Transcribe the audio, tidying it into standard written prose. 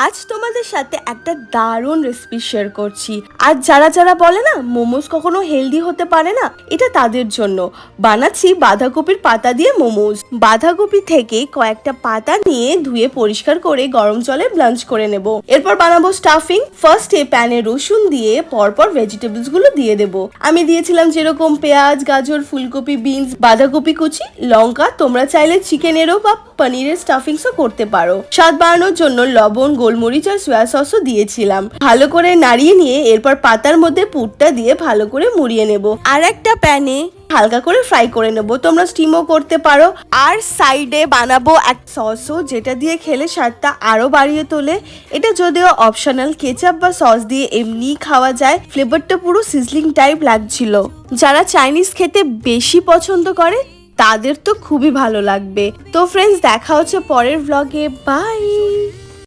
আজ তোমাদের সাথে একটা দারুণ রেসিপি শেয়ার করছি। আর যারা বলে না মোমোস কখনো হেলদি হতে পারে না, এটা তাদের জন্য বানাচ্ছি বাঁধাকপির পাতা দিয়ে মোমোস। বাঁধাকপি থেকে কয়েকটা পাতা নিয়ে ধুয়ে পরিষ্কার করে গরম জলে ব্লাঞ্চ করে নেব। এরপর বানাবো স্টাফিং। ফার্স্টে প্যানে রসুন দিয়ে পরপর ভেজিটেবলস গুলো দিয়ে দেব। আমি দিয়েছিলাম যেরকম পেঁয়াজ, গাজর, ফুলকপি, বিনস, বাঁধাকপি কুচি, লঙ্কা। তোমরা চাইলে চিকেনেরও বা পনিরের স্টাফিংসও করতে পারো। স্বাদ বাড়ানোর জন্য লবণ, গোলমরিচ আর সয়া সসও দিয়েছিলাম। ভালো করে নাড়িয়ে নিয়ে এরপর পাতার মধ্যে পুরটা দিয়ে ভালো করে মুড়িয়ে নেব। আর একটা প্যানে হালকা করে ফ্রাই করে নেব। তোমরা স্টিমও করতে পারো। আর সাইডে বানাবো এক সসও, যেটা দিয়ে খেলে স্বাদটা আরো বাড়িয়ে তোলে। এটা যদিও অপশনাল, কেচাপ বা সস দিয়ে এমনি খাওয়া যায়। ফ্লেভারটা পুরো সিজলিং টাইপ লাগছিল। যারা চাইনিজ খেতে বেশি পছন্দ করে তাদের তো খুবই ভালো লাগবে। তো ফ্রেন্ডস, দেখা হচ্ছে পরের ভ্লগে। বাই।